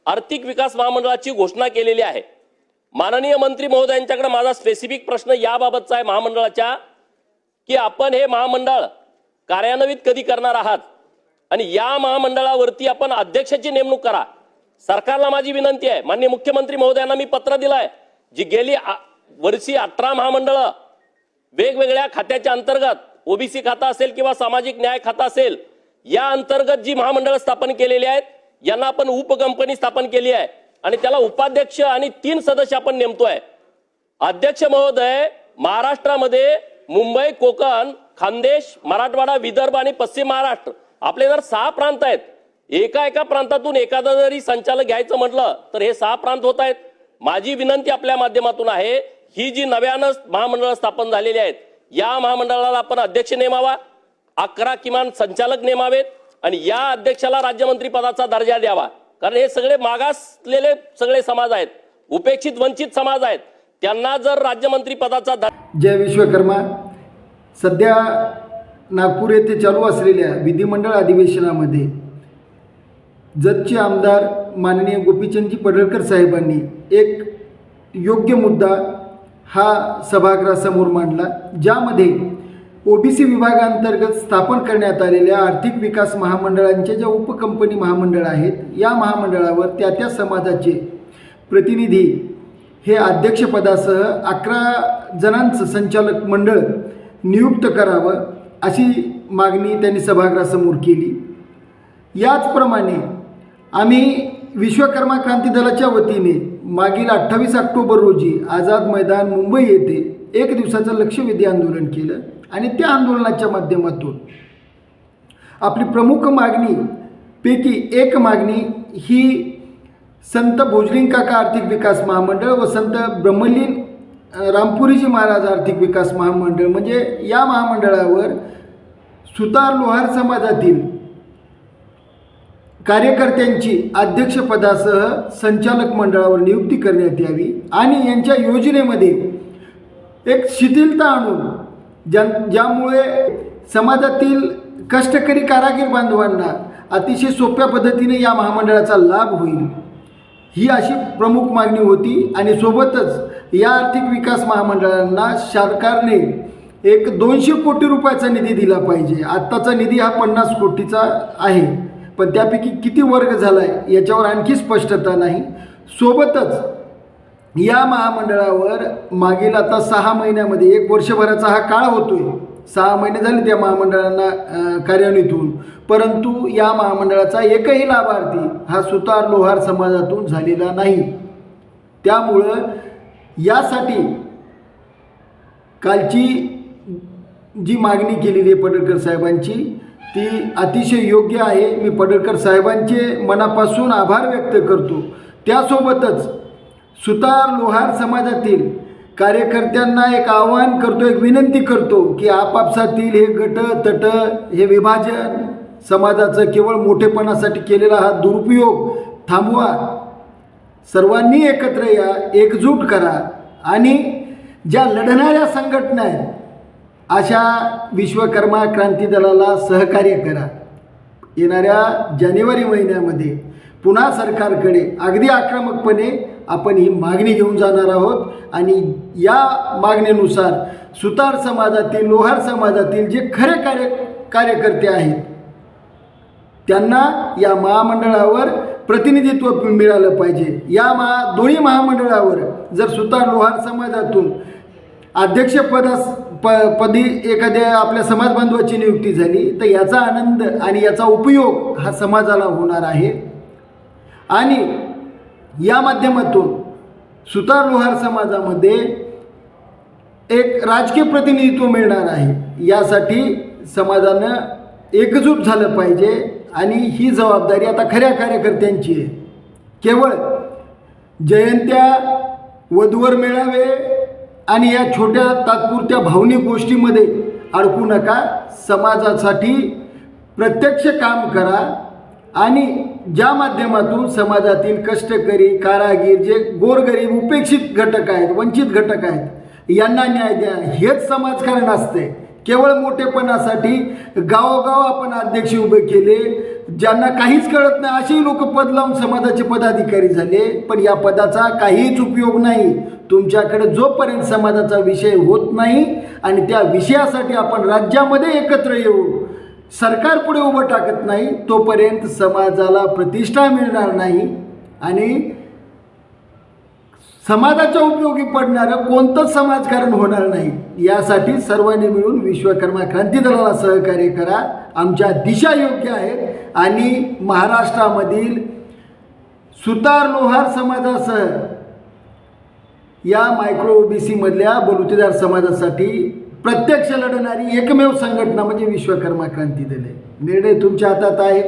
आर्थिक विकास महामंडळाची घोषणा केलेली आहे। माननीय मंत्री महोदयांच्याकडे माझा स्पेसिफिक प्रश्न याबाबतचा आहे महामंडळाच्या, की आपण हे महामंडळ कार्यान्वित कधी करणार आहात आणि या महामंडळावरती आपण अध्यक्षाची नेमणूक करा। सरकारला माझी विनंती आहे, माननीय मुख्यमंत्री महोदयांना मी पत्र दिलंय, जी गेली वर्षी 18 महामंडळ वेगवेगळ्या खात्याच्या अंतर्गत ओबीसी खाता असेल किंवा सामाजिक न्याय खाता असेल, या अंतर्गत जी महामंडळ स्थापन केलेली आहेत यांना आपण उपकंपनी स्थापन केली आहे आणि त्याला उपाध्यक्ष आणि 3 सदस्य आपण नेमतोय। अध्यक्ष महोदय, महाराष्ट्रामध्ये मुंबई, कोकण, खानदेश, मराठवाडा, विदर्भ आणि पश्चिम महाराष्ट्र आपले जर 6 प्रांत आहेत, एका प्रांतातून एखादा जरी संचालक घ्यायचं म्हटलं तर हे 6 प्रांत होत आहेत। माझी विनंती आपल्या माध्यमातून आहे, ही जी नव्यानं महामंडळ स्थापन झालेली आहेत या महामंडळाला आपण अध्यक्ष नेमावा, 11 किमान संचालक नेमावेत आणि या अध्यक्षाला राज्यमंत्री पदाचा दर्जा द्यावा। कारण हे सगळे मागासलेले सगळे समाज आहेत, उपेक्षित वंचित समाज आहेत, त्यांना जर राज्यमंत्री पदाचा जय विश्वकर्मा। सध्या नागपूर येथे चालू असलेल्या विधिमंडळ अधिवेशनामध्ये जतचे आमदार माननीय गोपीचंदजी पडळकर साहेबांनी एक योग्य मुद्दा हा सभागृहासमोर मांडला, ज्यामध्ये ओबीसी विभागांतर्गत स्थापन करण्यात आलेल्या आर्थिक विकास महामंडळांच्या ज्या उपकंपनी महामंडळ आहेत या महामंडळावर त्या समाजाचे प्रतिनिधी हे अध्यक्षपदासह 11 जणांचं संचालक मंडळ नियुक्त करावं अशी मागणी त्यांनी सभागृहासमोर केली। याचप्रमाणे आम्ही विश्वकर्मा क्रांती दलाच्या वतीने मागील 28 ऑक्टोबर रोजी आझाद मैदान मुंबई येथे 1 दिवसाचं लक्षवेधी आंदोलन केलं आणि त्या आंदोलनाच्या माध्यमातून आपली प्रमुख मागणीपैकी एक मागणी ही संत भोजलिंग काका आर्थिक विकास महामंडळ व संत ब्रह्मलीन रामपुरीजी महाराज आर्थिक विकास महामंडळ म्हणजे या महामंडळावर सुतार लोहार समाजातील कार्यकर्त्यांची अध्यक्षपदासह संचालक मंडळावर नियुक्ती करण्यात यावी आणि यांच्या योजनेमध्ये एक शिथिलता आणून ज्यामुळे समाजातील कष्टकरी कारागीर बांधवांना अतिशय सोप्या पद्धतीने या महामंडळाचा लाभ होईल, ही अशी प्रमुख मागणी होती। आणि सोबतच या आर्थिक विकास महामंडळांना सरकारने एक 200 कोटी रुपयाचा निधी दिला पाहिजे। आत्ताचा निधी हा 50 कोटीचा आहे, पण त्यापैकी किती वर्ग झाला आहे याच्यावर आणखी स्पष्टता नाही। सोबतच या महामंडळावर मागील आता 6 महिन्यामध्ये 1 वर्षभराचा हा काळ होतोय, 6 महिने झाले त्या महामंडळांना कार्यान्वित होऊन, परंतु या महामंडळाचा एकही लाभार्थी हा सुतार लोहार समाजातून झालेला नाही। त्यामुळं यासाठी कालची जी मागणी केलेली आहे पडळकर साहेबांची ती अतिशय योग्य आहे। मी पडळकर साहेबांचे मनापासून आभार व्यक्त करतो। त्यासोबतच सुतार लोहार समाजातील कार्यकर्त्यांना एक आवाहन करतो, एक विनंती करतो की आपापसातील हे गट तट हे विभाजन समाजाचं केवळ मोठेपणासाठी केलेला हा दुरुपयोग थांबवा, सर्वांनी एकत्र या, एकजूट करा आणि ज्या लढणाऱ्या संघटना आहेत अशा विश्वकर्मा क्रांती दलाला सहकार्य करा। येणाऱ्या जानेवारी महिन्यामध्ये पुन्हा सरकारकडे अगदी आक्रमकपणे आपण ही मागणी घेऊन जाणार आहोत आणि या मागणीनुसार सुतार समाजातील लोहार समाजातील जे खरे कार्यकर्ते आहेत त्यांना या महामंडळावर प्रतिनिधित्व मिळालं पाहिजे। या दोन्ही महामंडळावर जर सुतार लोहार समाजातून पदी एखाद्या आपल्या समाज बांधवाची नियुक्ती झाली तर याचा आनंद आणि याचा उपयोग हा समाजाला होणार आहे आणि या माध्यमातून सुतार लोहार समाजामध्ये एक राजकीय प्रतिनिधित्व मिळणार आहे। यासाठी समाजानं एकजूट झालं पाहिजे आणि ही जबाबदारी आता खऱ्या कार्यकर्त्यांची आहे। केवळ जयंत्या वधूवर मेळावे आणि या छोट्या तात्पुरत्या भावनिक गोष्टीमध्ये अडकू नका, समाजासाठी प्रत्यक्ष काम करा आणि ज्या माध्यमातून समाजातील कष्टकरी कारागीर जे गोरगरीब उपेक्षित घटक आहेत, वंचित घटक आहेत यांना न्याय द्या, हेच समाजकारण असते। केवळ मोठेपणासाठी गावोगाव आपण अध्यक्ष उभे केले, ज्यांना काहीच कळत नाही असेही लोक पद लावून समाजाचे पदाधिकारी झाले. पण या पदाचा काहीच उपयोग नाही तुमच्याकडे जोपर्यंत समाजाचा विषय होत नाही आणि त्या विषयासाठी आपण राज्यामध्ये एकत्र येऊन सरकार पुढे उभं टाकत नाही, तोपर्यंत समाजाला प्रतिष्ठा मिळणार नाही आणि समाजाच्या उपयोगी पडणारं कोणतंच समाजकारण होणार नाही. यासाठी सर्वांनी मिळून विश्वकर्मा क्रांती दलाला सहकार्य करा. आमच्या दिशा योग्य आहेत आणि महाराष्ट्रामधील सुतार लोहार समाजासह या मायक्रो ओबीसी मधल्या बलुतेदार समाजासाठी प्रत्यक्ष लढणारी एकमेव संघटना म्हणजे विश्वकर्मा क्रांती दल आहे. निर्णय तुमच्या हातात आहे.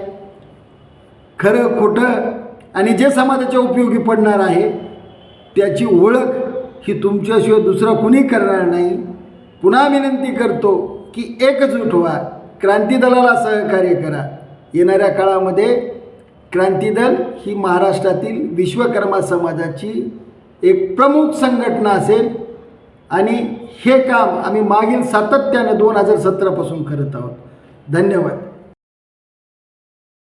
खरं खोटं आणि जे समाजाच्या उपयोगी पडणार आहे त्याची ओळख ही तुमच्याशिवाय दुसरं कुणी करणार नाही. पुन्हा विनंती करतो की एकजूट व्हा, क्रांती दलाला सहकार्य करा. येणाऱ्या काळामध्ये क्रांती दल ही महाराष्ट्रातील विश्वकर्मा समाजाची एक प्रमुख संघटना असेल आणि हे काम आम्ही मागील सातत्यानं 2017 पासून करत आहोत. धन्यवाद.